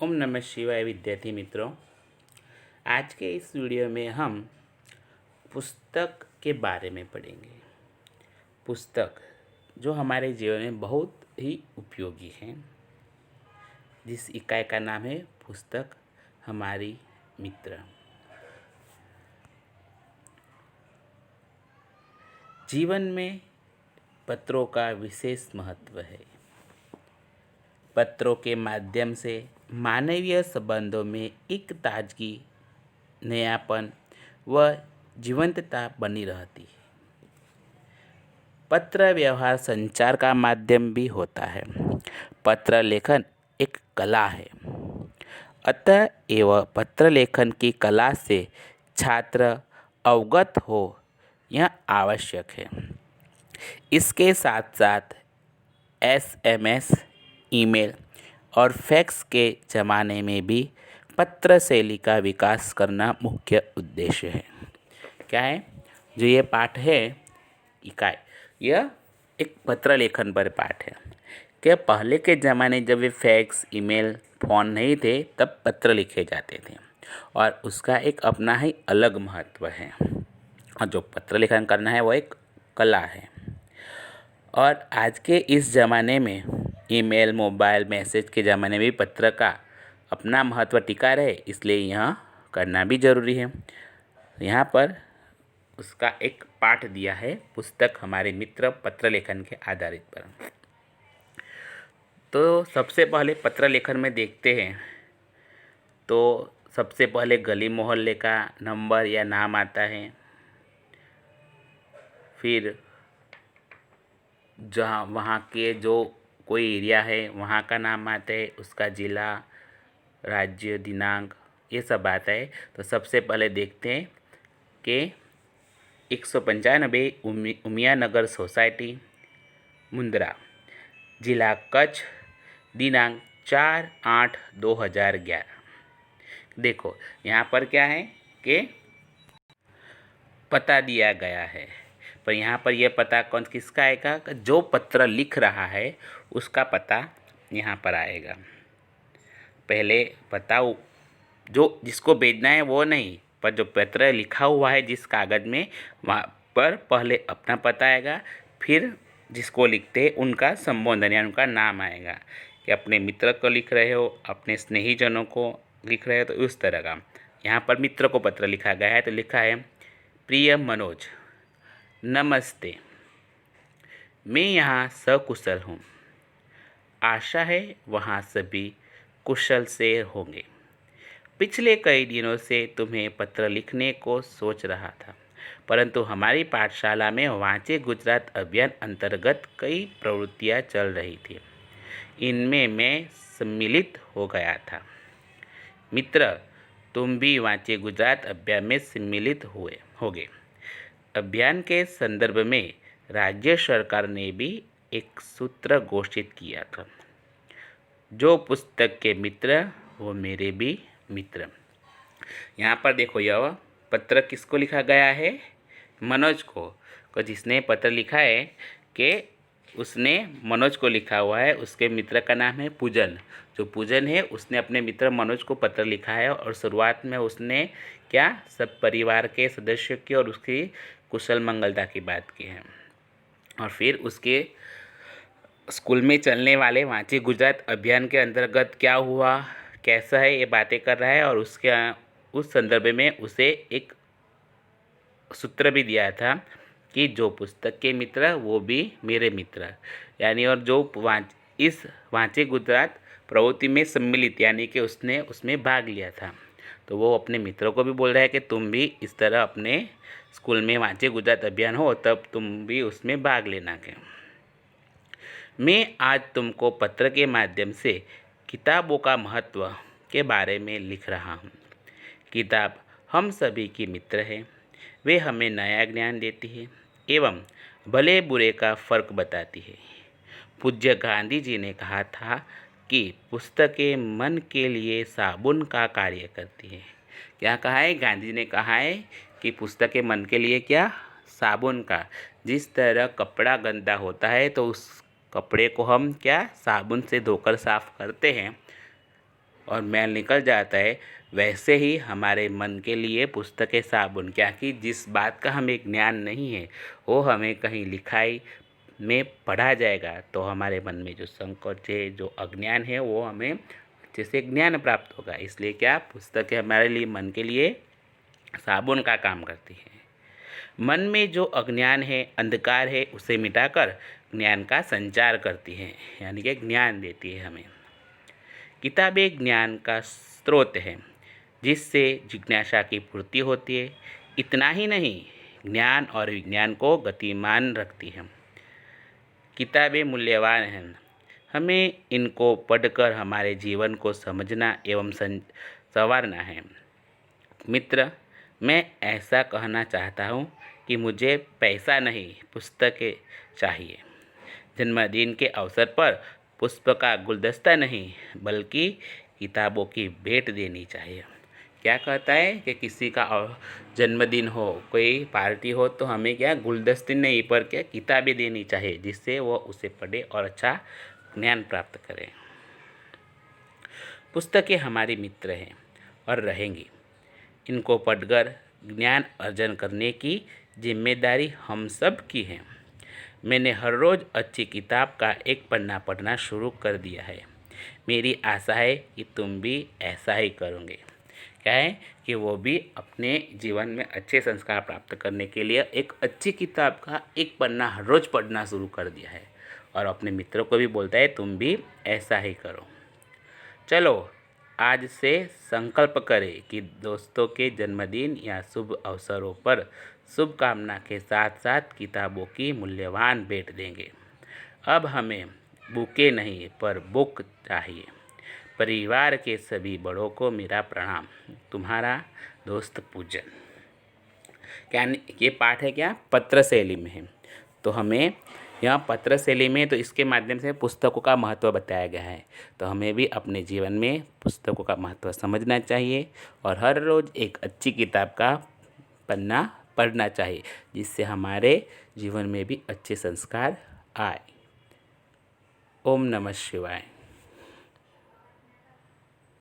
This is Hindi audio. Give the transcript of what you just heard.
ओम नमः शिवाय विद्यार्थी मित्रों। आज के इस वीडियो में हम पुस्तक के बारे में पढ़ेंगे। पुस्तक जो हमारे जीवन में बहुत ही उपयोगी है, जिस इकाई का नाम है पुस्तक हमारी मित्र। जीवन में पत्रों का विशेष महत्व है। पत्रों के माध्यम से मानवीय संबंधों में एक ताजगी, नयापन व जीवंतता बनी रहती है। पत्र व्यवहार संचार का माध्यम भी होता है। पत्र लेखन एक कला है, अतः एवं पत्र लेखन की कला से छात्र अवगत हो यह आवश्यक है। इसके साथ साथ SMS, ईमेल और फैक्स के ज़माने में भी पत्र शैली का विकास करना मुख्य उद्देश्य है। क्या है जो ये पाठ है इकाई, यह एक पत्र लेखन पर पाठ है। कि पहले के ज़माने जब ये फैक्स, ईमेल, फ़ोन नहीं थे तब पत्र लिखे जाते थे और उसका एक अपना ही अलग महत्व है। और जो पत्र लेखन करना है वो एक कला है। और आज के इस ज़माने में ईमेल, मोबाइल, मैसेज के ज़माने में भी पत्र का अपना महत्व टिका रहे, इसलिए यह करना भी ज़रूरी है। यहाँ पर उसका एक पाठ दिया है, पुस्तक हमारे मित्र, पत्र लेखन के आधारित पर। तो सबसे पहले पत्र लेखन में देखते हैं तो सबसे पहले गली मोहल्ले का नंबर या नाम आता है, फिर जहाँ वहाँ के जो कोई एरिया है वहाँ का नाम आता है, उसका ज़िला, राज्य, दिनांक, ये सब आता है। तो सबसे पहले देखते हैं कि 195 उमिया नगर सोसाइटी, मुंद्रा, जिला कच्छ, दिनांक 4/8/2011। देखो यहाँ पर क्या है कि पता दिया गया है, पर यहाँ पर यह पता कौन किसका आएगा? जो पत्र लिख रहा है उसका पता यहाँ पर आएगा। पहले पता जो जिसको भेजना है वो नहीं, पर जो पत्र लिखा हुआ है जिस कागज़ में, वहाँ पर पहले अपना पता आएगा, फिर जिसको लिखते हैं उनका संबोधन यानी उनका नाम आएगा। कि अपने मित्र को लिख रहे हो, अपने स्नेहीजनों को लिख रहे हो, तो उस तरह का यहाँ पर मित्र को पत्र लिखा गया है। तो लिखा है, प्रिय मनोज, नमस्ते, मैं यहाँ सकुशल हूँ। आशा है वहाँ सभी कुशल से होंगे। पिछले कई दिनों से तुम्हें पत्र लिखने को सोच रहा था, परंतु हमारी पाठशाला में वांचे गुजरात अभियान अंतर्गत कई प्रवृत्तियाँ चल रही थी। इनमें मैं सम्मिलित हो गया था। मित्र, तुम भी वांचे गुजरात अभियान में सम्मिलित होगे। अभियान के संदर्भ में राज्य सरकार ने भी एक सूत्र घोषित किया था, जो पुस्तक के मित्र वो मेरे भी मित्र। यहाँ पर देखो, यह पत्र किसको लिखा गया है? मनोज को जिसने पत्र लिखा है कि उसने मनोज को लिखा हुआ है। उसके मित्र का नाम है पूजन। जो पूजन है उसने अपने मित्र मनोज को पत्र लिखा है और शुरुआत में उसने क्या सब परिवार के सदस्यों की और उसकी कुशल मंगलता की बात की है। और फिर उसके स्कूल में चलने वाले वांचे गुजरात अभियान के अंतर्गत क्या हुआ, कैसा है, ये बातें कर रहा है। और उसके उस संदर्भ में उसे एक सूत्र भी दिया था कि जो पुस्तक के मित्र वो भी मेरे मित्र, यानी और जो इस वांचे गुजरात प्रवृत्ति में सम्मिलित यानी कि उसने उसमें भाग लिया था, तो वो अपने मित्रों को भी बोल रहा है कि तुम भी इस तरह अपने स्कूल में वांचे गुजरात अभियान हो तब तुम भी उसमें भाग लेना के। मैं आज तुमको पत्र के माध्यम से किताबों का महत्व के बारे में लिख रहा हूँ। किताब हम सभी की मित्र है। वे हमें नया ज्ञान देती है एवं भले बुरे का फ़र्क बताती है। पूज्य गांधी जी ने कहा था कि पुस्तकें मन के लिए साबुन का कार्य करती है। क्या कहा है? गांधी ने कहा है कि पुस्तकें मन के लिए क्या? साबुन का। जिस तरह कपड़ा गंदा होता है तो उस कपड़े को हम क्या साबुन से धोकर साफ़ करते हैं, और मैल निकल जाता है, वैसे ही हमारे मन के लिए पुस्तकें साबुन। क्या कि जिस बात का हमें ज्ञान नहीं है वो हमें कहीं लिखाई में पढ़ा जाएगा तो हमारे मन में जो संकोच है, जो अज्ञान है, वो हमें अच्छे से ज्ञान प्राप्त होगा। इसलिए क्या पुस्तकें हमारे लिए मन के लिए साबुन का काम करती है। मन में जो अज्ञान है, अंधकार है, उसे मिटाकर ज्ञान का संचार करती है, यानी कि ज्ञान देती है हमें। किताबें ज्ञान का स्रोत है जिससे जिज्ञासा की पूर्ति होती है। इतना ही नहीं, ज्ञान और विज्ञान को गतिमान रखती है। किताबें मूल्यवान हैं, हमें इनको पढ़कर हमारे जीवन को समझना एवं संवारना है। मित्र, मैं ऐसा कहना चाहता हूँ कि मुझे पैसा नहीं, पुस्तकें चाहिए। जन्मदिन के अवसर पर पुष्प का गुलदस्ता नहीं, बल्कि किताबों की भेंट देनी चाहिए। क्या कहता है कि किसी का जन्मदिन हो, कोई पार्टी हो, तो हमें क्या गुलदस्ते नहीं पर क्या किताबें देनी चाहिए, जिससे वो उसे पढ़े और अच्छा ज्ञान प्राप्त करे। पुस्तकें हमारी मित्र हैं और रहेंगी। इनको पढ़कर ज्ञान अर्जन करने की जिम्मेदारी हम सब की है। मैंने हर रोज़ अच्छी किताब का एक पन्ना पढ़ना शुरू कर दिया है। मेरी आशा है कि तुम भी ऐसा ही करोगे। क्या है कि वो भी अपने जीवन में अच्छे संस्कार प्राप्त करने के लिए एक अच्छी किताब का एक पन्ना हर रोज़ पढ़ना शुरू कर दिया है और अपने मित्रों को भी बोलता है तुम भी ऐसा ही करो। चलो आज से संकल्प करें कि दोस्तों के जन्मदिन या शुभ अवसरों पर शुभकामना के साथ साथ किताबों की मूल्यवान भेंट देंगे। अब हमें बुके नहीं पर बुक चाहिए। परिवार के सभी बड़ों को मेरा प्रणाम। तुम्हारा दोस्त पूजन। क्या ये पाठ है क्या पत्र शैली में है, तो हमें यहाँ पत्र शैली में तो इसके माध्यम से पुस्तकों का महत्व बताया गया है। तो हमें भी अपने जीवन में पुस्तकों का महत्व समझना चाहिए और हर रोज़ एक अच्छी किताब का पन्ना पढ़ना चाहिए, जिससे हमारे जीवन में भी अच्छे संस्कार आए। ओम नमः शिवाय।